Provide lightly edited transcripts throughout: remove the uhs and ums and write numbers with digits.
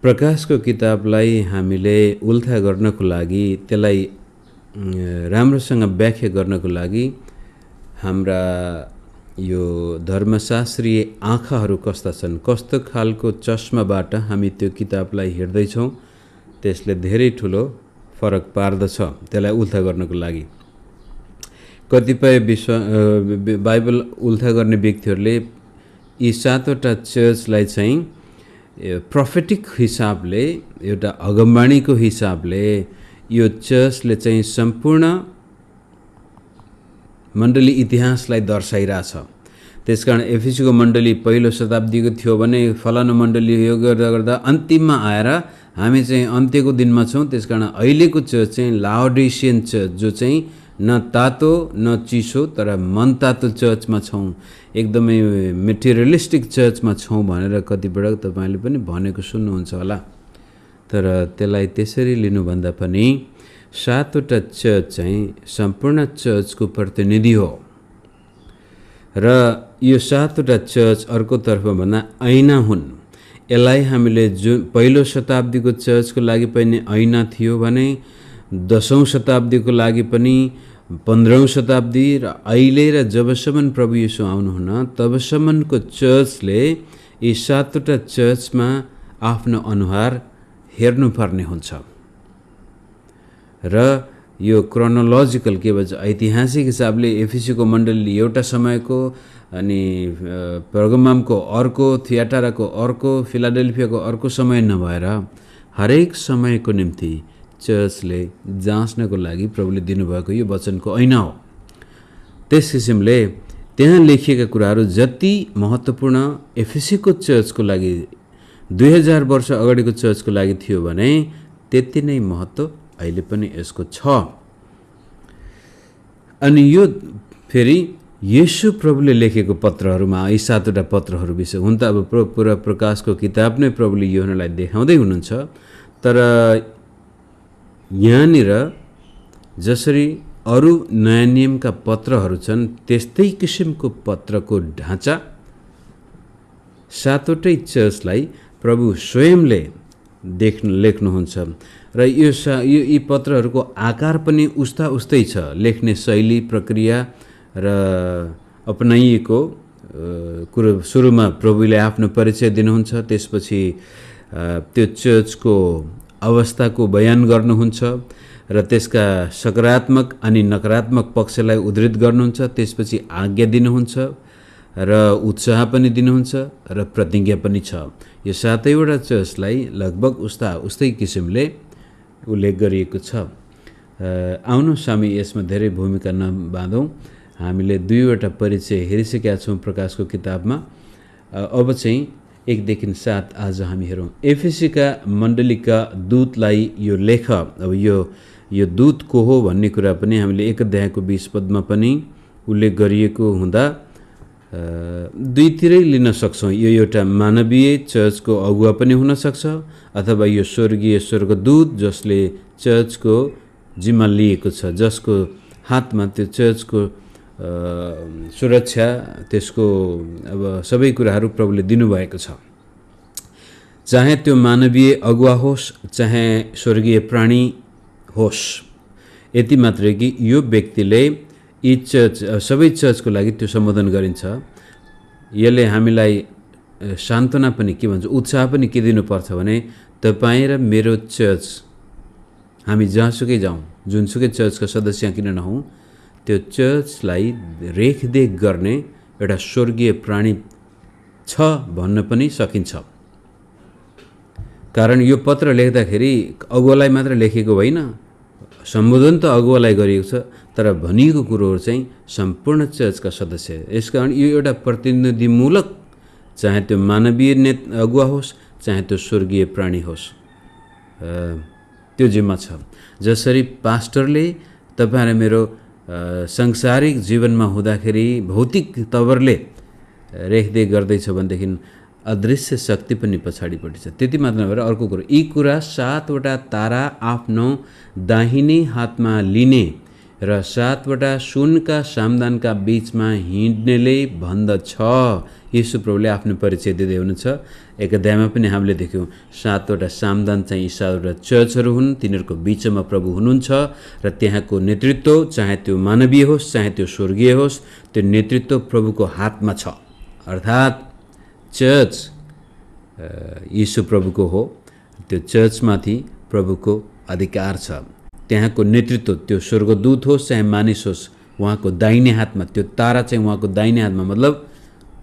प्रकाशको किताबलाई हामीले उल्था गर्नको लागि त्यसलाई राम्रोसँग व्याख्या गर्नको लागि हाम्रा यो धर्मशास्त्रीय आँखाहरू कस्ता छन्, कस्तो खालको चस्माबाट हामी त्यो किताबलाई हेर्दैछौँ, त्यसले धेरै ठुलो फरक पार्दछ त्यसलाई उल्था गर्नको लागि। कतिपय बाइबल उल्था गर्ने व्यक्तिहरूले यी 7वटा चर्चलाई चाहिँ प्रोफेटिक हिसाबले, एउटा अगमबाणीको हिसाबले यो चर्चले चाहिँ सम्पूर्ण मण्डली इतिहासलाई दर्शाइरहेछ। त्यसकारण एफिसीको मण्डली पहिलो शताब्दीको थियो भने फलानु मण्डली यो गर्दा गर्दा अन्तिममा आएर हामी चाहिँ अन्त्यको दिनमा छौँ। त्यसकारण अहिलेको चर्च चाहिँ लाओडिसियन चर्च, जो चाहिँ न तातो न चिसो तर मन तातो चर्चमा छौँ, एकदमै मेटेरियलिस्टिक चर्चमा छौँ भनेर कतिपल्ट तपाईँले पनि भनेको सुन्नुहुन्छ होला। तर त्यसलाई त्यसरी लिनुभन्दा पनि 7वटा चर्च चाहिँ सम्पूर्ण चर्चको प्रतिनिधि हो र यो 7वटा चर्च अर्कोतर्फ भन्दा ऐना हुन्। यसलाई हामीले जुन पहिलो शताब्दीको चर्चको लागि पनि ऐना थियो भने 10औं शताब्दीको लागि पनि 15औं शताब्दी र अहिले र जबसम्म प्रभु येशू आउनुहुन्न तबसम्मको चर्चले यी 7वटा चर्चमा आफ्नो अनुहार हेर्नुपर्ने हुन्छ। र यो क्रोनोलोजिकल के भन्छ, ऐतिहासिक हिसाबले एफिसीको मण्डली एउटा समयको, अनि पर्गममको अर्को, थियाटाराको अर्को, फिलाडेल्फियाको अर्को समय नभएर हरेक समयको निम्ति चर्चले जाँच्नको लागि प्रभुले दिनुभएको यो वचनको ऐना हो। त्यस किसिमले त्यहाँ लेखिएका कुराहरू जति महत्त्वपूर्ण एफिसीको चर्चको लागि 2000 वर्ष अगाडिको चर्चको लागि थियो भने त्यति नै महत्त्व अहिले पनि यसको छ। अनि यो फेरि येशू प्रभुले लेखेको पत्रहरूमा यी 7वटा पत्रहरू विषय हुन त अब पुरा प्रकाशको किताब नै प्रभुले यूहन्नालाई देखाउँदै हुनुहुन्छ। तर यहाँनिर जसरी अरू नयाँ नियमका पत्रहरू छन् त्यस्तै किसिमको पत्रको ढाँचा 7वटै चर्चलाई प्रभु स्वयंले लेख्नुहुन्छ र यी पत्रहरूको आकार पनि उस्तै छ। लेख्ने शैली, प्रक्रिया र अपनाइएको कुरो सुरुमा प्रभुले आफ्नो परिचय दिनुहुन्छ, त्यसपछि त्यो चर्चको अवस्थाको बयान गर्नुहुन्छ र त्यसका सकारात्मक अनि नकारात्मक पक्षलाई उद्धृत गर्नुहुन्छ, त्यसपछि आज्ञा दिनुहुन्छ र उत्साह पनि दिनुहुन्छ र प्रतिज्ञा पनि छ। यो 7वटा चर्चलाई लगभग उस्तै किसिमले उल्लेख गरिएको छ। आउनुहोस् हामी यसमा धेरै भूमिका नबाँधौँ। हामीले 2वटा परिचय हेरिसकेका छौँ प्रकाशको किताबमा। अब चाहिँ 1देखि 7 आज हामी हेरौँ। एफिसीका मण्डलीका दूतलाई यो लेख। अब यो दूत को हो भन्ने कुरा पनि हामीले 1 अध्यायको 20 पदमा पनि उल्लेख गरिएको हुँदा दुईतिरै लिन सक्छौँ। यो एउटा मानवीय चर्चको अगुवा पनि हुन सक्छ अथवा यो स्वर्गीय स्वर्गदूत जसले चर्चको जिम्मा लिएको छ, जसको हातमा त्यो चर्चको सुरक्षा, त्यसको अब सबै कुराहरू प्रभुले दिनुभएको छ। चाहे त्यो मानवीय अगुवा होस् चाहे स्वर्गीय प्राणी होस्, यति मात्रै कि यो व्यक्तिले यी चर्च सबै चर्चको लागि त्यो सम्बोधन गरिन्छ। यसले हामीलाई सान्त्वना पनि के भन्छ, उत्साह पनि के दिनुपर्छ भने तपाईँ र मेरो चर्च, हामी जहाँसुकै जाउँ, जुनसुकै चर्चका सदस्य किन नहौँ, त्यो चर्चलाई रेखदेख गर्ने एउटा स्वर्गीय प्राणी छ भन्न पनि सकिन्छ। कारण यो पत्र लेख्दाखेरि अगुवालाई मात्र लेखेको होइन, सम्बोधन त अगुवालाई गरिएको छ, तर भनिएको कुरोहरू चाहिँ सम्पूर्ण चर्चका सदस्य। यसकारण यो एउटा प्रतिनिधिमूलक, चाहे त्यो मानवीय अगुवा होस् चाहे त्यो स्वर्गीय प्राणी होस्, त्यो जिम्मा छ। जसरी पास्टरले तपाईँ र मेरो सांसारिक जीवनमा हुँदाखेरि भौतिक तवरले रेखदेख गर्दैछ भनेदेखि अदृश्य शक्ति पनि पछाडिपट्टि छ। त्यति मात्र नभएर अर्को कुरो, यी कुरा 7वटा तारा आफ्नो दाहिने हातमा लिने र 7वटा सुनका सामदानका बीचमा हिँड्नेले भन्दछ। यीशु प्रभुले आफ्नो परिचय दिँदै हुनुहुन्छ। एक अध्यायमा पनि हामीले देख्यौँ 7वटा सामदान चाहिँ यी 7वटा चर्चहरू हुन्, तिनीहरूको बीचमा प्रभु हुनुहुन्छ र त्यहाँको नेतृत्व चाहे त्यो मानवीय होस् चाहे त्यो स्वर्गीय होस्, त्यो नेतृत्व प्रभुको हातमा छ। अर्थात् चर्च यीशु प्रभुको हो, त्यो चर्चमाथि प्रभुको अधिकार छ। त्यहाँको नेतृत्व त्यो स्वर्गदूत होस् चाहे मानिस होस्, उहाँको दाहिने हातमा, त्यो तारा चाहिँ उहाँको दाहिने हातमा मतलब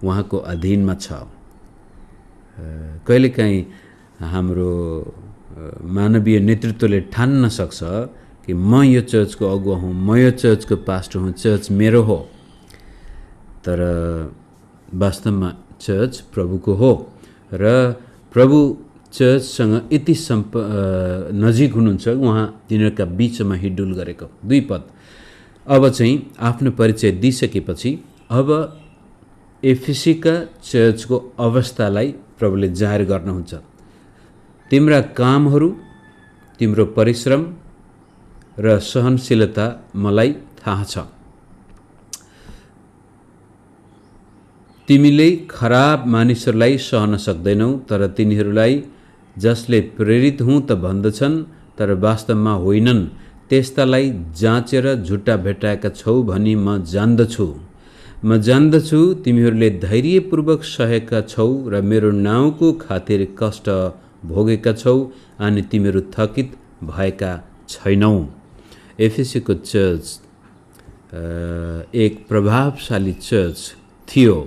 उहाँको अधीनमा छ। कहिलेकाहीँ हाम्रो मानवीय नेतृत्वले ठान्न सक्छ कि म यो चर्चको अगुवा हुँ, म यो चर्चको पास्टर हुँ, चर्च मेरो हो, तर वास्तवमा चर्च प्रभुको हो र प्रभु चर्चसँग यति नजिक हुनुहुन्छ, उहाँ तिनीहरूका बीचमा हिडुल गरेको। 2 पद। अब चाहिँ आफ्नो परिचय दिइसकेपछि अब एफिसीका चर्चको अवस्थालाई प्रभुले जाहेर गर्नुहुन्छ। तिम्रा कामहरू, तिम्रो परिश्रम र सहनशीलता मलाई थाहा छ। तिमीले खराब मानिसहरूलाई सहन सक्दैनौ, तर तिनीहरूलाई जसले प्रेरित हुँ त भन्दछन् तर वास्तवमा होइनन्, त्यस्तालाई जाँचेर झुट्टा भेटाएका छौ भनी म जान्दछु। तिमीहरूले धैर्यपूर्वक सहेका छौ र मेरो नाउँको खातिर कष्ट भोगेका छौ अनि तिमीहरू थकित भएका छैनौ। एफिसीको चर्च एक प्रभावशाली चर्च थियो।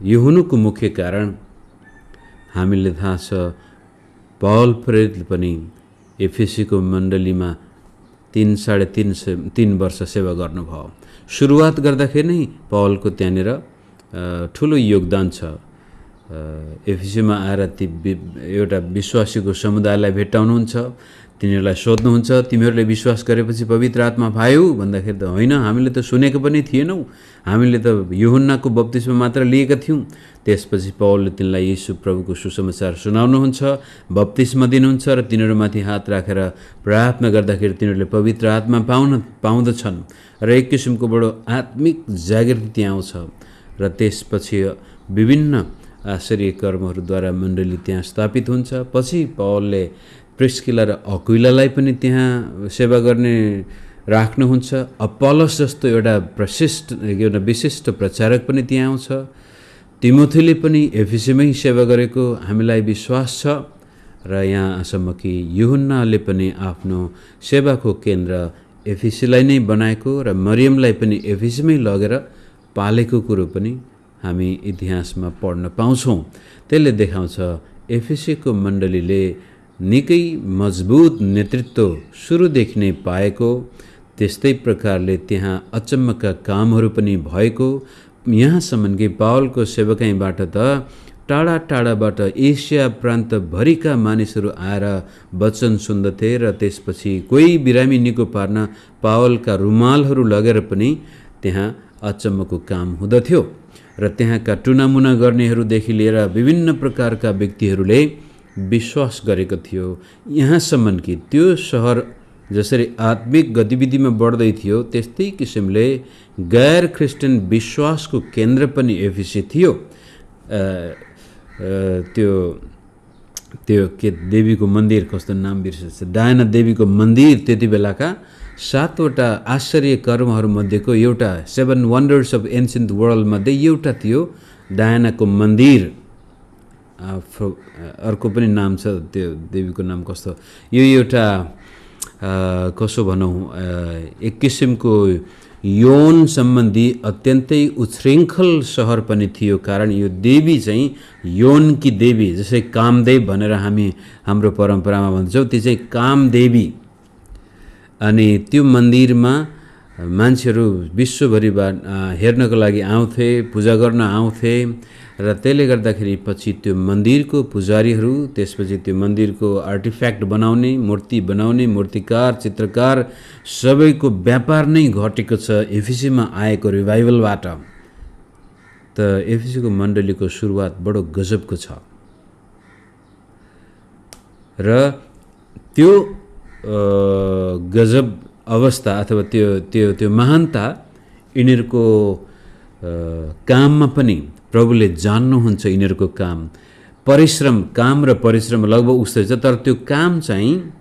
यो हुनुको मुख्य कारण हामीले थाहा छ, पौल प्रेरितले पनि एफिसीको मण्डलीमा 3.5 वर्ष सेवा गर्नुभयो। सुरुवात गर्दाखेरि नै पौलको त्यहाँनिर ठुलो योगदान छ। एफिसीमा आएर एउटा विश्वासीको समुदायलाई भेट्टाउनुहुन्छ, तिनीहरूलाई सोध्नुहुन्छ तिमीहरूले विश्वास गरेपछि पवित्र आत्मा पायौ भन्दाखेरि त होइन, हामीले त सुनेको पनि थिएनौँ, हामीले त यूहन्नाको बप्तिस्मा मात्र लिएका थियौँ। त्यसपछि पौलले तिनलाई यीशु प्रभुको सुसमाचार सुनाउनुहुन्छ, बप्तिस्मा दिनुहुन्छ र तिनीहरूमाथि हात राखेर प्रार्थना गर्दाखेरि तिनीहरूले पवित्र आत्मा पाउँदछन् र एक किसिमको बडो आत्मिक जागृति त्यहाँ आउँछ र त्यसपछि विभिन्न आश्चर्य कर्महरूद्वारा मण्डली त्यहाँ स्थापित हुन्छ। पछि पौलले प्रिस्किला र अक्विलालाई पनि त्यहाँ सेवा गर्ने राख्नुहुन्छ। अपोलोस जस्तो एउटा विशिष्ट प्रचारक पनि त्यहाँ आउँछ। तिमोथीले पनि एफिसीमै सेवा गरेको हामीलाई विश्वास छ र यहाँसम्म कि यूहन्नाले पनि आफ्नो सेवाको केन्द्र एफिसीलाई नै बनाएको र मरियमलाई पनि एफिसीमै लगेर पालेको कुरो पनि हामी इतिहासमा पढ्न पाउँछौँ। त्यसले देखाउँछ एफिसीको मण्डलीले निकै मजबुत नेतृत्व सुरुदेखि नै पाएको, त्यस्तै प्रकारले त्यहाँ अचम्मका कामहरू पनि भएको। यहाँसम्म कि पावलको सेवकाईबाट त टाढा टाढाबाट एसिया प्रान्तभरिका मानिसहरू आएर वचन सुन्दथे र त्यसपछि कोही बिरामी निको पार्न पावलका रुमालहरू लगेर पनि त्यहाँ अचम्मको काम हुँदथ्यो र त्यहाँका टुनामुना गर्नेहरूदेखि लिएर विभिन्न प्रकारका व्यक्तिहरूले विश्वास गरेको थियो। यहाँसम्म कि त्यो सहर जसरी आत्मिक गतिविधिमा बढ्दै थियो, त्यस्तै किसिमले गैर ख्रिस्टियन विश्वासको केन्द्र पनि एफिसी थियो। त्यो के देवीको मन्दिर, कस्तो नाम बिर्सेछ, डायना देवीको मन्दिर त्यति बेलाका 7वटा आश्चर्य कर्महरूमध्येको एउटा, 7 वन्डर्स अफ एन्सियन्ट वर्ल्ड मध्ये एउटा थियो डायनाको मन्दिर। अर्को पनि नाम छ त्यो देवीको नाम कस्तो, यो एउटा कसो भनौँ एक किसिमको यौन सम्बन्धी अत्यन्तै उच्छृङ्खल सहर पनि थियो। कारण यो देवी चाहिँ यौनकी देवी, जसै कामदेव भनेर हामी हाम्रो परम्परामा भन्छौँ, त्यो चाहिँ कामदेवी। अनि त्यो मन्दिरमा मान्छेहरू विश्वभरिबाट हेर्नको लागि आउँथे, पूजा गर्न आउँथे र त्यसले गर्दाखेरि पछि त्यो मन्दिरको पुजारीहरू, त्यसपछि त्यो मन्दिरको आर्टिफ्याक्ट बनाउने, मूर्ति बनाउने, मूर्तिकार, चित्रकार सबैको व्यापार नै घटेको छ एफिसीमा आएको रिभाइभलबाट। त एफिसीको मण्डलीको सुरुवात बडो गजबको छ र त्यो गजब अवस्था अथवा त्यो महानता यिनीहरूको काममा पनि प्रभुले जान्नुहुन्छ। यिनीहरूको काम परिश्रम, काम र परिश्रम लगभग उस्तै छ, तर त्यो काम चाहिँ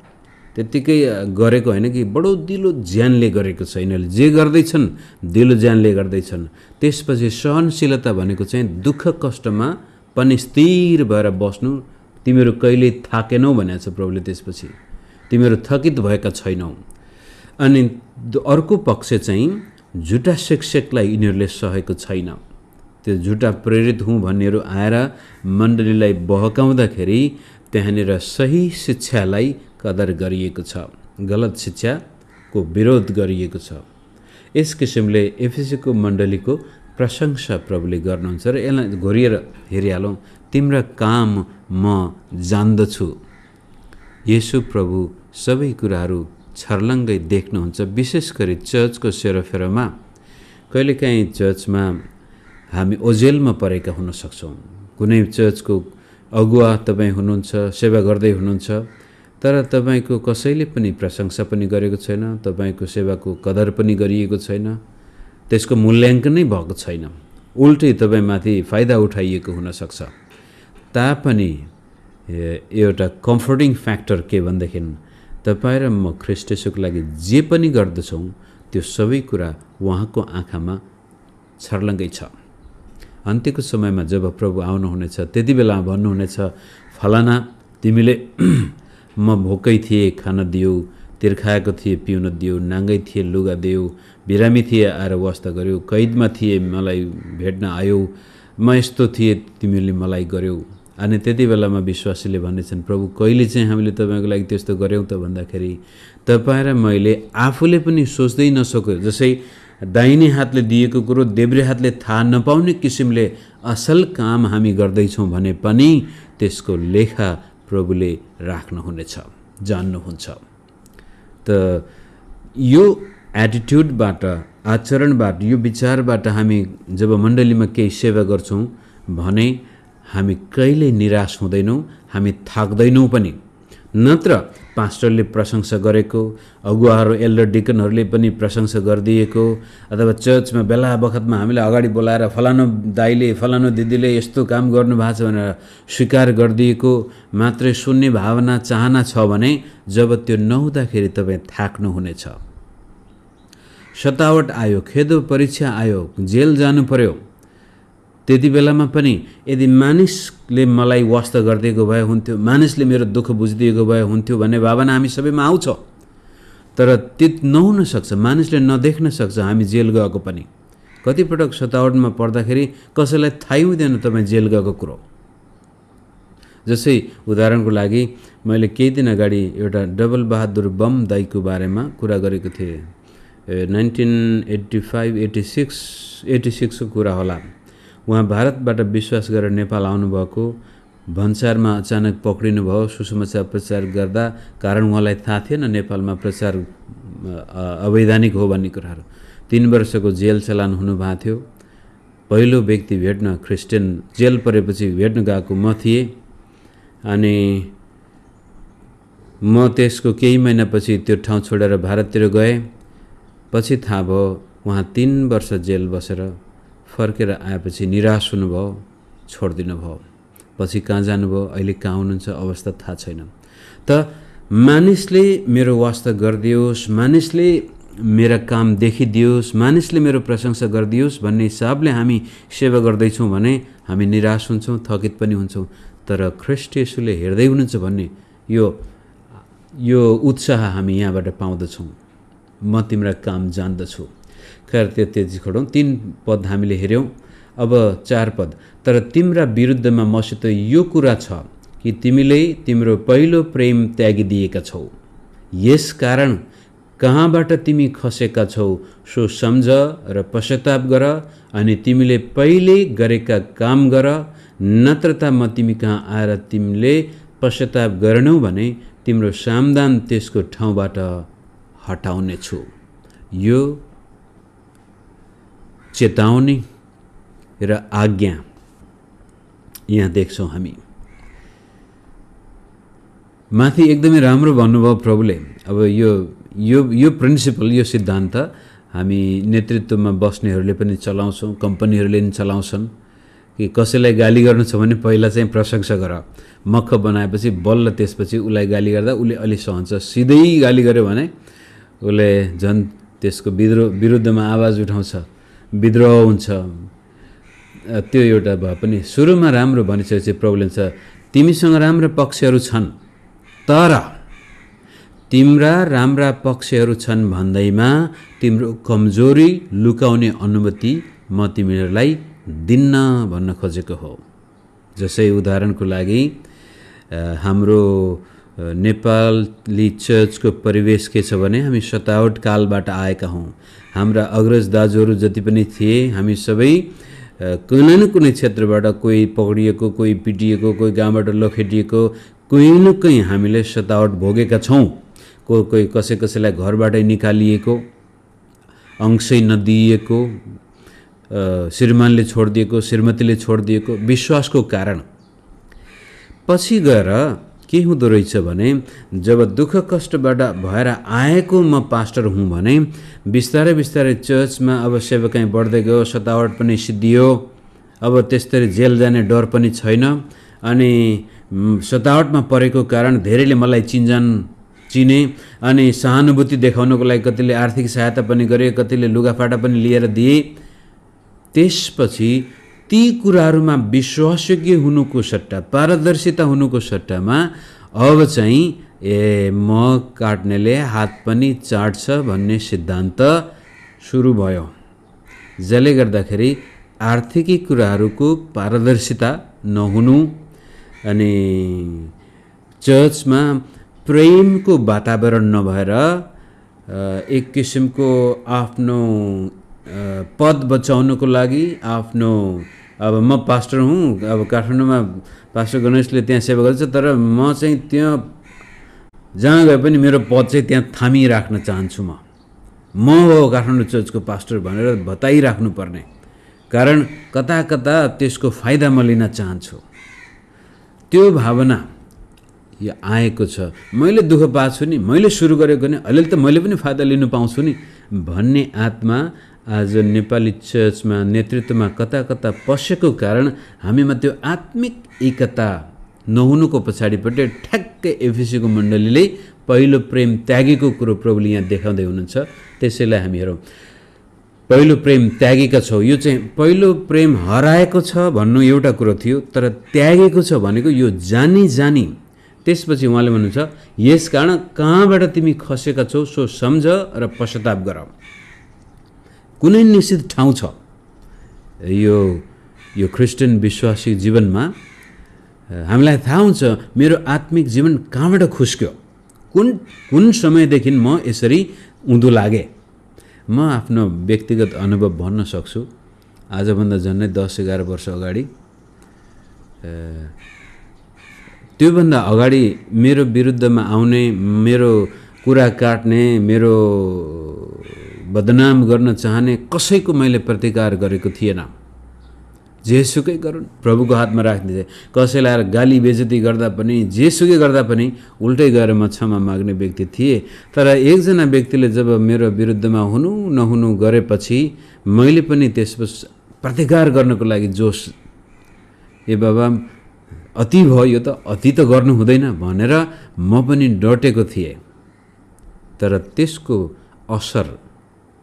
त्यत्तिकै गरेको होइन कि बडो दिलो ज्यानले गरेको छ। यिनीहरूले जे गर्दैछन् दिलो ज्यानले गर्दैछन्। त्यसपछि सहनशीलता भनेको चाहिँ दुःख कष्टमा पनि स्थिर भएर बस्नु। तिमीहरू कहिले थाकेनौ भनेको छ प्रभुले। त्यसपछि तिमीहरू थकित भएका छैनौ। अनि अर्को पक्ष चाहिँ झुटा शिक्षकलाई यिनीहरूले सहेको छैन। त्यो झुटा प्रेरित हुँ भन्नेहरू आएर मण्डलीलाई बहकाउँदाखेरि त्यहाँनिर सही शिक्षालाई कदर गरिएको छ, गलत शिक्षाको विरोध गरिएको छ। यस किसिमले एफिसीको मण्डलीको प्रशंसा प्रभुले गर्नुहुन्छ र यसलाई घोरिएर हेरिहालौँ। तिम्रा काम म जान्दछु। येशू प्रभु सबै कुराहरू छर्लङ्गै देख्नुहुन्छ। विशेष गरी चर्चको सेरोफेरोमा कहिलेकाहीँ चर्चमा हामी ओझेलमा परेका हुन सक्छौँ। कुनै चर्चको अगुवा तपाईँ हुनुहुन्छ, सेवा गर्दै हुनुहुन्छ, तर तपाईँको कसैले पनि प्रशंसा पनि गरेको छैन, तपाईँको सेवाको कदर पनि गरिएको छैन, त्यसको मूल्याङ्कन नै भएको छैन, उल्टै तपाईँमाथि फाइदा उठाइएको हुनसक्छ। तापनि एउटा कम्फर्टिङ फ्याक्टर के भनेदेखि तपाईँ र म ख्रीष्ट येशूको लागि जे पनि गर्दछौँ त्यो सबै कुरा उहाँको आँखामा छर्लङ्गै छ। अन्त्यको समयमा जब प्रभु आउनुहुनेछ त्यति बेला भन्नुहुनेछ, फलाना तिमीले म भोकै थिएँ खान दियो, तिर्खाएको थिएँ पिउन दियो, नाङ्गै थिए लुगा दियो, बिरामी थिए आएर वास्ता गर्यो, कैदमा थिए मलाई भेट्न आयो, म यस्तो थिएँ तिमीले मलाई गर्यौ। अनि त्यति बेलामा विश्वासीले भन्नेछन्, प्रभु कहिले चाहिँ हामीले तपाईँको लागि त्यस्तो गऱ्यौँ त भन्दाखेरि तपाईँ र मैले आफूले पनि सोच्दै नसक्यो, जसै दाहिने हातले दिएको कुरो देब्रे हातले थाहा नपाउने किसिमले असल काम हामी गर्दैछौँ भने पनि त्यसको लेखा प्रभुले राख्नुहुनेछ, जान्नुहुन्छ। त यो एटिट्युडबाट, आचरणबाट, यो विचारबाट हामी जब मण्डलीमा केही सेवा गर्छौँ भने हामी कहिल्यै निराश हुँदैनौँ, हामी थाक्दैनौँ पनि। नत्र पास्टरले प्रशंसा गरेको, अगुवाहरू एल्डर डिकनहरूले पनि प्रशंसा गरिदिएको, अथवा चर्चमा बेला बखतमा हामीलाई अगाडि बोलाएर फलानु दाइले फलानु दिदीले यस्तो काम गर्नुभएको छ भनेर स्वीकार गरिदिएको मात्रै सुन्ने भावना चाहना छ भने जब त्यो नहुँदाखेरि तपाईँ थाक्नुहुनेछ। सतावट आयो, खेदो परीक्षा आयो, जेल जानु पर्यो, त्यति बेलामा पनि यदि मानिसले मलाई वास्ता गरिदिएको भए हुन्थ्यो, मानिसले मेरो दुःख बुझिदिएको भए हुन्थ्यो भन्ने भावना हामी सबैमा आउँछ। तर त्यो नहुन सक्छ, मानिसले नदेख्न सक्छ हामी जेल गएको पनि। कतिपटक सतावटमा पर्दाखेरि कसैलाई थाहै हुँदैन तपाईँ जेल गएको कुरो। जसै उदाहरणको लागि मैले केही दिन अगाडि एउटा डबल बहादुर बम दाइको बारेमा कुरा गरेको थिएँ। 1985-86 को कुरा होला। उहाँ भारतबाट विश्वास गरेर नेपाल आउनुभएको, भन्सारमा अचानक पक्रिनु भयो सुसमाचार प्रचार गर्दा। कारण उहाँलाई थाहा थिएन नेपालमा प्रचार अवैधानिक हो भन्ने कुराहरू। 3 वर्षको जेल चलान हुनुभएको थियो। पहिलो व्यक्ति भेट्न क्रिस्चियन जेल परेपछि भेट्न गएको म थिएँ। अनि म त्यसको केही महिनापछि त्यो ठाउँ छोडेर भारततिर गएँ। पछि थाहा भयो उहाँ 3 वर्ष जेल बसेर फर्केर आएपछि निराश हुनुभयो, छोडिदिनु भयो। पछि कहाँ जानुभयो, अहिले कहाँ हुनुहुन्छ अवस्था थाहा छैन। त मानिसले मेरो वास्ता गरिदियोस्, मानिसले मेरा काम देखिदियोस्, मानिसले मेरो प्रशंसा गरिदियोस् भन्ने हिसाबले हामी सेवा गर्दैछौँ भने हामी निराश हुन्छौँ, थकित पनि हुन्छौँ। तर ख्रीष्ट येशूले हेर्दै हुनुहुन्छ भन्ने यो उत्साह हामी यहाँबाट पाउँदछौँ। म तिम्रा काम जान्दछु। खैर त्यति छोडौँ। 3 पद हामीले हेऱ्यौँ। अब 4 पद। तर तिम्रा विरुद्धमा मसित यो कुरा छ कि तिमीले तिम्रो पहिलो प्रेम त्यागिदिएका छौ। यस कारण कहाँबाट तिमी खसेका छौ सो सम्झ र पश्चाताप गर, अनि तिमीले पहिले गरेका काम गर, नत्र त म तिमी कहाँ आएर तिमीले पश्चाताप गरेनौ भने तिम्रो सामदान त्यसको ठाउँबाट हटाउने छु। यो चेतावनी र आज्ञा यहाँ देख्छौँ हामी। माथि एकदमै राम्रो भन्नुभयो प्रभुले। अब यो प्रिन्सिपल, यो सिद्धान्त हामी नेतृत्वमा बस्नेहरूले पनि चलाउँछौँ, कम्पनीहरूले पनि चलाउँछन्। कि कसैलाई गाली गर्नु छ भने पहिला चाहिँ प्रशंसा गर, मख बनाएपछि बल्ल त्यसपछि उसलाई गाली गर्दा उसले अलि सहन्छ। सिधै गाली गर्यो भने उसले झन् त्यसको विरुद्धमा आवाज उठाउँछ, विद्रोह हुन्छ। त्यो एउटा भए पनि सुरुमा राम्रो भनिसकेपछि प्रब्लम छ। तिमीसँग राम्रा पक्षहरू छन्, तर तिम्रा राम्रा पक्षहरू छन् भन्दैमा तिम्रो कमजोरी लुकाउने अनुमति म तिमीहरूलाई दिन्न भन्न खोजेको हो। जसै उदाहरणको लागि हाम्रो नेपाली चर्चको परिवेश के छ भने हामी सतावट कालबाट आएका हौँ। हाम्रा अग्रज दाजुहरू जति पनि थिए हामी सबै कुनै न कुनै क्षेत्रबाट, कोही पक्रिएको, कोही पिटिएको, कोही गाउँबाट लखेटिएको, कोही न कोही हामीले सतावट भोगेका छौँ। कोही कसैलाई घरबाटै निकालिएको, अंशै नदिएको, श्रीमानले छोडिदिएको, श्रीमतीले छोडिदिएको विश्वासको कारण। पछि गएर के हुँदो रहेछ भने जब दुःख कष्टबाट भएर आएको म पास्टर हुँ भने बिस्तारै बिस्तारै चर्चमा अब सेवाकाई बढ्दै गयो, सतावट पनि सिद्धियो। अब त्यस्तै जेल जाने डर पनि छैन। अनि सतावटमा परेको कारण धेरैले मलाई चिने अनि सहानुभूति देखाउनको लागि कतिले आर्थिक सहायता पनि गरे, कतिले लुगाफाटा पनि लिएर दिए। त्यसपछि ती कुराहरूमा विश्वासयोग्य हुनुको सट्टा, पारदर्शिता हुनुको सट्टामा अब चाहिँ म काट्नेले हात पनि चाट्छ भन्ने सिद्धान्त सुरु भयो। जसले गर्दाखेरि आर्थिक कुराहरूको पारदर्शिता नहुनु अनि चर्चमा प्रेमको वातावरण नभएर एक किसिमको आफ्नो पद बचाउनको लागि आफ्नो, अब म पास्टर हुँ, अब काठमाडौँमा पास्टर गणेशले त्यहाँ सेवा गर्छ, तर म चाहिँ त्यहाँ जहाँ गए पनि मेरो पद चाहिँ त्यहाँ थामिराख्न चाहन्छु। म हो काठमाडौँ चर्चको पास्टर भनेर बताइराख्नु पर्ने, कारण कता कता त्यसको फाइदा म लिन चाहन्छु। त्यो भावना यो आएको छ। मैले दुःख पाएको छु नि, मैले सुरु गरेको नि, अलिअलि त मैले पनि फाइदा लिनु पाउँछु नि भन्ने आत्मा आज नेपाली चर्चमा नेतृत्वमा कता कता पसेको कारण हामीमा त्यो आत्मिक एकता नहुनुको पछाडिपट्टि ठ्याक्कै एफिसीको मण्डलीले पहिलो प्रेम त्यागेको कुरो प्रभुले यहाँ देखाउँदै हुनुहुन्छ। त्यसैलाई हामी हेरौँ, पहिलो प्रेम त्यागेका छौँ। यो चाहिँ पहिलो प्रेम हराएको छ भन्नु एउटा कुरो थियो, तर त्यागेको छ भनेको यो जानी त्यसपछि उहाँले भन्नुहुन्छ यस कारण कहाँबाट तिमी खसेका छौ सो सम्झ र पश्चाताप गर। कुनै निश्चित ठाउँ छ यो क्रिस्चियन विश्वासी जीवनमा हामीलाई थाहा हुन्छ मेरो आत्मिक जीवन कहाँबाट खुस्क्यो, कुन समयदेखि म यसरी उँधो लागे। म आफ्नो व्यक्तिगत अनुभव भन्न सक्छु। आजभन्दा झन्डै 10-11 वर्ष अगाडि, त्योभन्दा अगाडि मेरो विरुद्धमा आउने, मेरो कुरा काट्ने, मेरो बदनाम गर्न चाहने कसैको मैले प्रतिकार गरेको थिएन। जेसुकै गरून् प्रभुको हातमा राखिदिए। कसैलाई आएर गाली बेइज्जती गर्दा पनि, जेसुकै गर्दा पनि उल्टै गएर म क्षमा माग्ने व्यक्ति थिएँ। तर एकजना व्यक्तिले जब मेरो विरुद्धमा हुनु नहुनु गरेपछि मैले पनि त्यसपछि प्रतिकार गर्नको लागि जोस, ए बाबा अति भयो, यो त अति त गर्नु हुँदैन भनेर म पनि डटेको थिएँ। तर त्यसको असर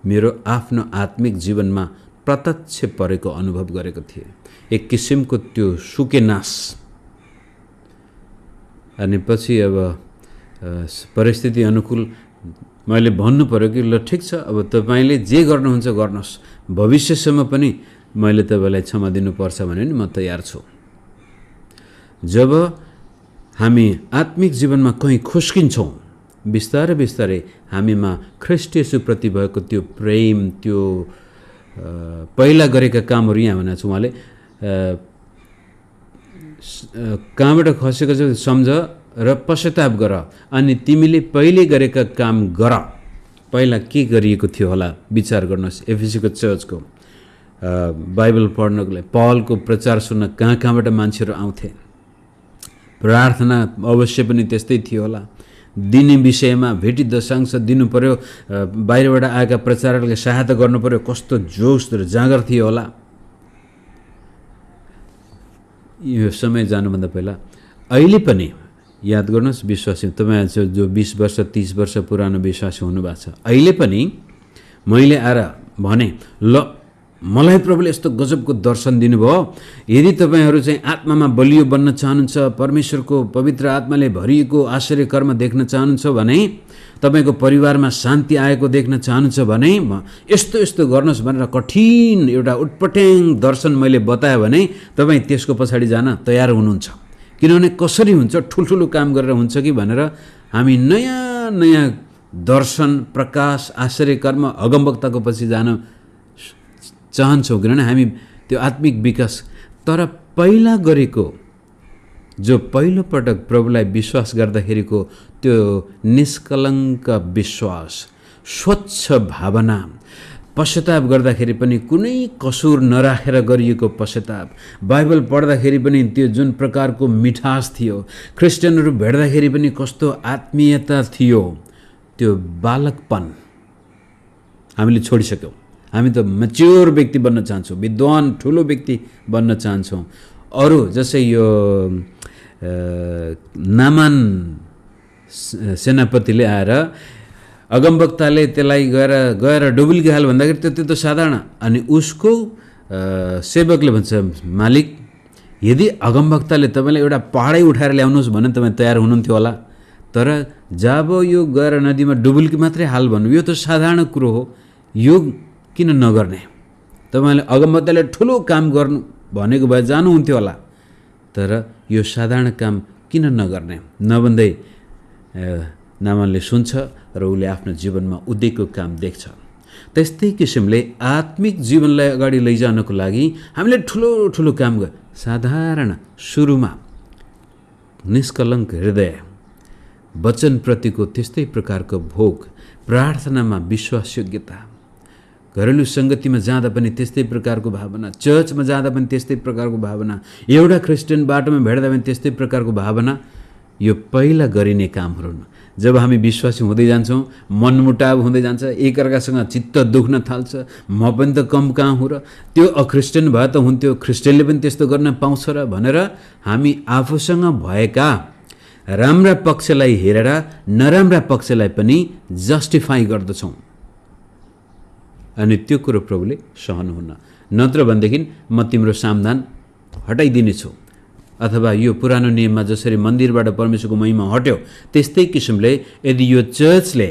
मेरो आफ्नो आत्मिक जीवनमा प्रत्यक्ष परेको अनुभव गरेको थिएँ। एक किसिमको त्यो सुकेनास। अनि पछि अब परिस्थिति अनुकूल मैले भन्नु पर्यो कि ल ठिक छ, अब तपाईले जे गर्नुहुन्छ गर्नुहोस्, भविष्यसम्म पनि मैले तपाईलाई क्षमा दिनुपर्छ भने नि म तयार छु। जब हामी आत्मिक जीवनमा कहीँ खुस्किन्छौँ, बिस्तारै बिस्तारै हामीमा ख्रीष्ट येशूप्रति भएको त्यो प्रेम, त्यो पहिला गरेका कामहरू यहाँ भनेको छु उहाँले कहाँबाट खसेको छ सम्झ र पश्चाताप गर, अनि तिमीले पहिले गरेका काम गर। पहिला के गरिएको थियो होला विचार गर्नुहोस्। एफिसीको चर्चको बाइबल पढ्नको लागि पहलको प्रचार सुन्न कहाँ कहाँबाट मान्छेहरू आउँथे। प्रार्थना अवश्य पनि त्यस्तै थियो होला। दिने विषयमा भेटी दशांश दिनु पर्यो, बाहिरबाट आएका प्रचारकले सहायता गर्नु पर्यो, कस्तो जोस र जाँगर थियो होला। यो समय जानुभन्दा पहिला अहिले पनि याद गर्नुहोस् विश्वासी तपाईँ जो 20 वर्ष 30 वर्ष पुरानो विश्वासी हुनुभएको छ, अहिले पनि मैले आएर भने ल मलाई प्रभुले यस्तो गजबको दर्शन दिनुभयो, यदि तपाईँहरू चाहिँ आत्मामा बलियो बन्न चाहनुहुन्छ, परमेश्वरको पवित्र आत्माले भरिएको आश्चर्य कर्म देख्न चाहनुहुन्छ भने, तपाईँको परिवारमा शान्ति आएको देख्न चाहनुहुन्छ भने यस्तो यस्तो गर्नुहोस् भनेर कठिन एउटा उटपट्याङ दर्शन मैले बताएँ भने तपाईँ त्यसको पछाडि जान तयार हुनुहुन्छ। किनभने कसरी हुन्छ, ठुल्ठुलो काम गरेर हुन्छ कि भनेर हामी नयाँ नयाँ दर्शन, प्रकाश, आश्चर्य कर्म, अगमवक्ताको पछि जान चाहन्छौँ, किनभने हामी त्यो आत्मिक विकास। तर पहिला गरेको जो पहिलोपटक प्रभुलाई विश्वास गर्दाखेरिको त्यो निष्कलङ्क विश्वास, स्वच्छ भावना, पश्चाताप गर्दाखेरि पनि कुनै कसुर नराखेर गरिएको पश्चाताप, बाइबल पढ्दाखेरि पनि त्यो जुन प्रकारको मिठास थियो, क्रिस्चियनहरू भेट्दाखेरि पनि कस्तो आत्मीयता थियो, त्यो बालकपन हामीले छोडिसक्यौँ। हामी त म्याच्योर व्यक्ति बन्न चाहन्छौँ, विद्वान ठुलो व्यक्ति बन्न चाहन्छौँ। अरू जस्तै यो नामान सेनापतिले आएर अगमवक्ताले त्यसलाई गएर डुबुल्की हाल भन्दाखेरि त्यो त साधारण, अनि उसको सेवकले भन्छ मालिक यदि अगमवक्ताले तपाईँलाई एउटा पहाडै उठाएर ल्याउनुहोस् भने तपाईँ तयार हुनुहुन्थ्यो होला, तर जब यो गएर नदीमा डुबुल्की मात्रै हाल भन्नु यो त साधारण कुरो हो, यो किन नगर्ने? तपाईँले अगमवक्ताले ठुलो काम गर्नु भनेको भए जानुहुन्थ्यो होला, तर यो साधारण काम किन नगर्ने? नभन्दै नामानले सुन्छ र उसले आफ्नो जीवनमा उद्योगको काम देख्छ। त्यस्तै किसिमले आत्मिक जीवनलाई अगाडि लैजानको लागि हामीले ठुलो ठुलो काम गर, साधारण सुरुमा निष्कलङ्क हृदय, वचनप्रतिको त्यस्तै प्रकारको भोग, प्रार्थनामा विश्वासयोग्यता, घरेलु सङ्गतिमा जाँदा पनि त्यस्तै प्रकारको भावना, चर्चमा जाँदा पनि त्यस्तै प्रकारको भावना, एउटा क्रिस्चियन बाटोमा भेट्दा पनि त्यस्तै प्रकारको भावना, यो पहिला गरिने कामहरू हुन्। जब हामी विश्वासी हुँदै जान्छौँ, मनमुटाव हुँदै जान्छ, एकअर्कासँग चित्त दुख्न थाल्छ, म पनि त कम कहाँ हुँ र, त्यो अक्रिस्चियन भए त हुन्थ्यो, क्रिस्चियनले पनि त्यस्तो गर्न पाउँछ र भनेर हामी आफूसँग भएका राम्रा पक्षलाई हेरेर नराम्रा पक्षलाई पनि जस्टिफाई गर्दछौँ। अनि त्यो कुरो प्रभुले सहनुहुन्न। नत्र भनेदेखि म तिम्रो सामदान हटाइदिनेछु, अथवा यो पुरानो नियममा जसरी मन्दिरबाट परमेश्वरको महिमा हट्यो त्यस्तै किसिमले यदि यो चर्चले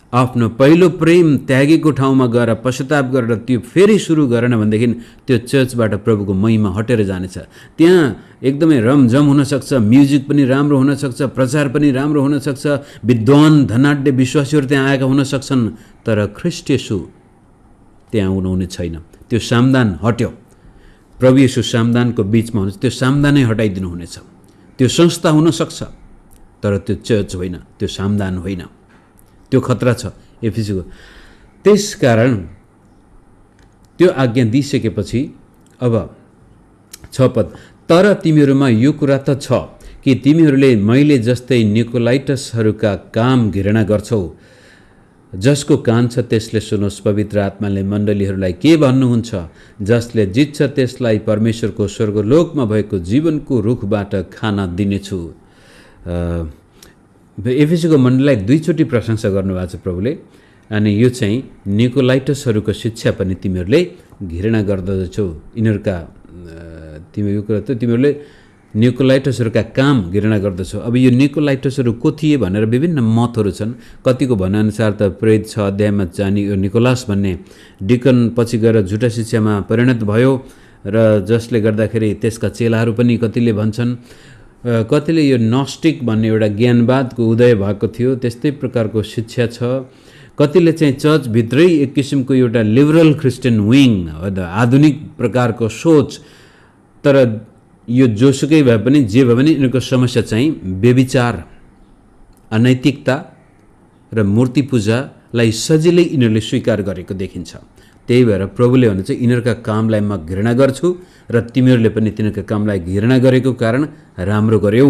आफ्नो पहिलो प्रेम त्यागेको ठाउँमा गएर पश्चाताप गरेर त्यो फेरि सुरु गरेन भनेदेखि त्यो चर्चबाट प्रभुको महिमा हटेर जानेछ। त्यहाँ एकदमै रमझम हुनसक्छ, म्युजिक पनि राम्रो हुनसक्छ, प्रचार पनि राम्रो हुनसक्छ, विद्वान धनाढ्य विश्वासीहरू त्यहाँ आएका हुनसक्छन्, तर ख्रीष्ट येशू त्यहाँ हुनुहुने छैन। त्यो सामदान हट्यो, प्रभु येशू सामदानको बिचमा हुनुहुन्छ, त्यो सामदानै हटाइदिनु हुनेछ। त्यो संस्था हुनसक्छ तर त्यो चर्च होइन, त्यो सामदान होइन, त्यो खतरा छ एफिसीको। त्यसकारण त्यो आज्ञा दिइसकेपछि अब 6 पद, तर तिमीहरूमा यो कुरा त छ कि तिमीहरूले मैले जस्तै निकोलाइटसहरूका काम घृणा गर्छौ। जसको कान छ त्यसले सुनोस्, पवित्र आत्माले मण्डलीहरूलाई के भन्नुहुन्छ। जसले जित्छ त्यसलाई परमेश्वरको स्वर्गलोकमा भएको जीवनको रुखबाट खाना दिनेछु। एफिसीको मण्डलीलाई 2 चोटि प्रशंसा गर्नुभएको छ प्रभुले। अनि यो चाहिँ निकोलाइटसहरूको शिक्षा पनि तिमीहरूले घृणा गर्दछौ। यिनीहरूका यो कुरा त तिमीहरूले निकोलाइटसहरूका काम घृणा गर्दछौ। अब यो निकोलाइटसहरू को थिए भनेर विभिन्न मतहरू छन्। कतिको भनानुसार त प्रेरित 6 अध्यायमा चाहिँ यो निकोलास भन्ने डिकन पछि गएर झुटा शिक्षामा परिणत भयो र जसले गर्दाखेरि त्यसका चेलाहरू पनि कतिले भन्छन्, कतिले यो नस्टिक भन्ने एउटा ज्ञानवादको उदय भएको थियो त्यस्तै प्रकारको शिक्षा छ। कतिले चाहिँ चर्चभित्रै एक किसिमको एउटा लिबरल क्रिस्चियन विङ, आधुनिक प्रकारको सोच। तर यो जोसुकै भए पनि जे भए पनि यिनीहरूको समस्या चाहिँ व्यभिचार, अनैतिकता र मूर्ति पूजालाई सजिलै यिनीहरूले स्वीकार गरेको देखिन्छ। त्यही भएर प्रभुले भने चाहिँ यिनीहरूका कामलाई म घृणा गर्छु र तिमीहरूले पनि तिनीहरूका कामलाई घृणा गरेको कारण राम्रो गर्यौ।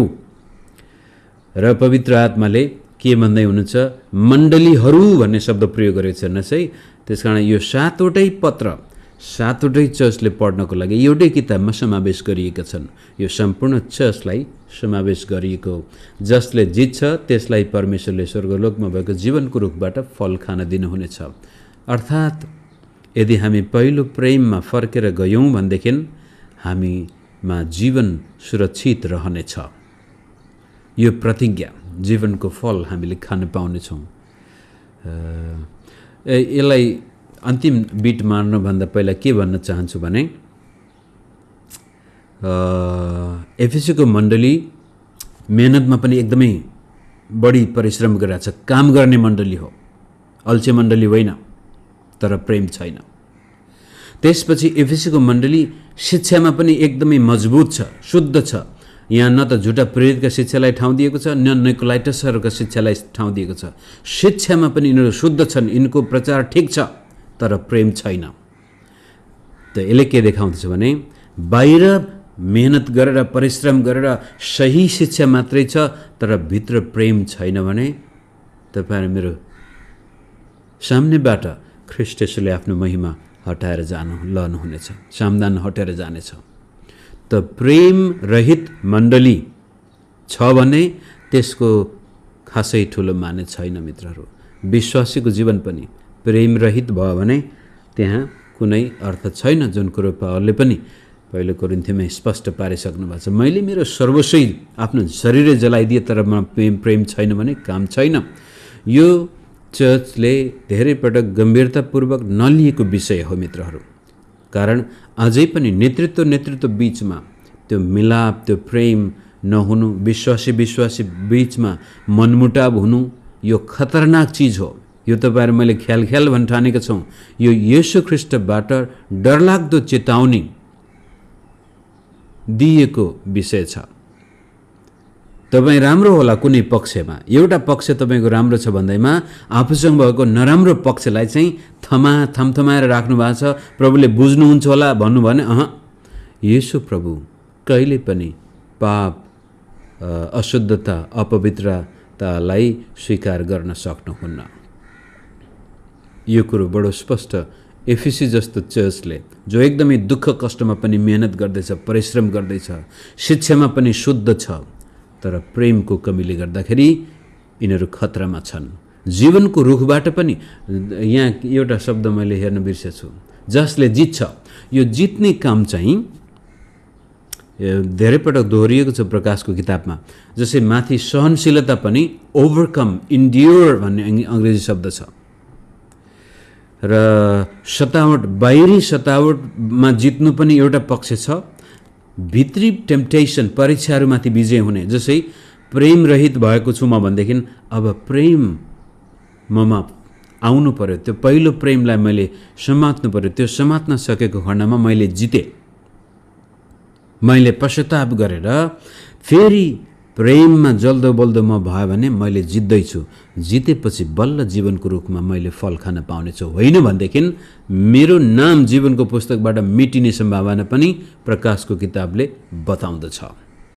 र पवित्र आत्माले के भन्दै हुनुहुन्छ, मण्डलीहरू भन्ने शब्द प्रयोग गरेको छ हेर्नुहोस् है। त्यसकारण यो 7वटै पत्र 7वटै चर्चले पढ्नको लागि एउटै किताबमा समावेश गरिएका छन्। यो सम्पूर्ण चर्चलाई समावेश गरिएको हो। जसले जित्छ त्यसलाई परमेश्वरले स्वर्गलोकमा भएको जीवनको रुखबाट फल खान दिनुहुनेछ। अर्थात् यदि हामी पहिलो प्रेममा फर्केर गयौँ भनेदेखि हामीमा जीवन सुरक्षित रहनेछ। यो प्रतिज्ञा जीवनको फल हामीले खान पाउनेछौँ। यसलाई अन्तिम बिट मार्नुभन्दा पहिला के भन्न चाहन्छु भने एफिसीको मण्डली मेहनतमा पनि एकदमै बढी परिश्रम गरिरहेछ। काम गर्ने मण्डली हो, अल्छे मण्डली होइन, तर प्रेम छैन। त्यसपछि एफिसीको मण्डली शिक्षामा पनि एकदमै मजबुत छ, शुद्ध छ। यहाँ न त झुटा प्रेरितका शिक्षालाई ठाउँ दिएको छ, न निकोलाइटसहरूका शिक्षालाई ठाउँ दिएको छ। शिक्षामा पनि यिनीहरू शुद्ध छन्, यिनको प्रचार ठिक छ, तर प्रेम छैन। त यसले के देखाउँदछ भने बाहिर मेहनत गरेर परिश्रम गरेर सही शिक्षा मात्रै छ, तर भित्र प्रेम छैन भने तपाईहरु मेरो सामनेबाट ख्रीष्ट येशूले आफ्नो महिमा हटाएर लानुहुनेछ, सामदान हटाएर जानेछ। त प्रेम रहित मण्डली छ भने त्यसको खासै ठुलो माने छैन मित्रहरू। विश्वासीको जीवन पनि प्रेम रहित भयो भने त्यहाँ कुनै अर्थ छैन, जुन कुरो पावलले पनि पहिलो कोरिन्थीमा स्पष्ट पारिसक्नु भएको छ। मैले मेरो सर्वस्व आफ्नो शरीरै जलाइदिए तर म प्रेम छैन भने काम छैन। यो चर्चले धेरै पटक गम्भीरतापूर्वक नलिएको विषय हो मित्रहरू। कारण अझै पनि नेतृत्व बीचमा त्यो मिलाप, त्यो प्रेम नहुनु, विश्वासी बीचमा मनमुटाव हुनु, यो खतरनाक चीज हो। यो तपाईहरु मैले ख्याल भन्न ठानेका छौं। यो येशू ख्रीष्टबाट डरलाग्दो चेतावनी दिएको विषय छ। तपाई राम्रो होला कुनै पक्षमा, एउटा पक्ष तपाईको राम्रो छ भन्दैमा आफूसँग भएको नराम्रो पक्षलाई चाहिँ थमथमाएर राख्नु भएको छ। प्रभुले बुझ्नुहुन्छ होला भन्नु भने येशू प्रभु कहिले पनि पाप, अशुद्धता, अपवित्रतालाई स्वीकार गर्न सक्नुहुन्न। यो कुरो बडो स्पष्ट एफिसी जस्तो चर्चले, जो एकदमै दुःख कष्टमा पनि मेहनत गर्दैछ, परिश्रम गर्दैछ, शिक्षामा पनि शुद्ध छ, तर प्रेमको कमीले गर्दाखेरि यिनीहरू खतरामा छन्। जीवनको रुखबाट पनि यहाँ एउटा शब्द मैले हेर्न बिर्सेछु, जसले जित्छ। यो जित्ने काम चाहिँ धेरै पटक दोहोरिएको छ प्रकाशको किताबमा। जसै माथि सहनशीलता पनि ओभरकम, इन्ड्योर भन्ने अंग्रेजी शब्द छ। र सतावट, बाहिरी सतावटमा जित्नु पनि एउटा पक्ष छ। भित्री टेम्पटेसन, परीक्षाहरूमाथि विजय हुने। जसै प्रेम रहित भएको छु म भनेदेखि अब प्रेम ममा आउनु पर्यो। त्यो पहिलो प्रेमलाई मैले समात्नु पर्यो। त्यो समात्न सकेको खण्डमा मैले जिते। मैले पश्चाताप गरेर फेरि प्रेममा जल्दो बल्दो म भयो भने मैले जित्दैछु। जितेपछि बल्ल जीवनको रुखमा मैले फल खान पाउनेछु। होइन भनेदेखि मेरो नाम जीवनको पुस्तकबाट मेटिने सम्भावना पनि प्रकाशको किताबले बताउँदछ।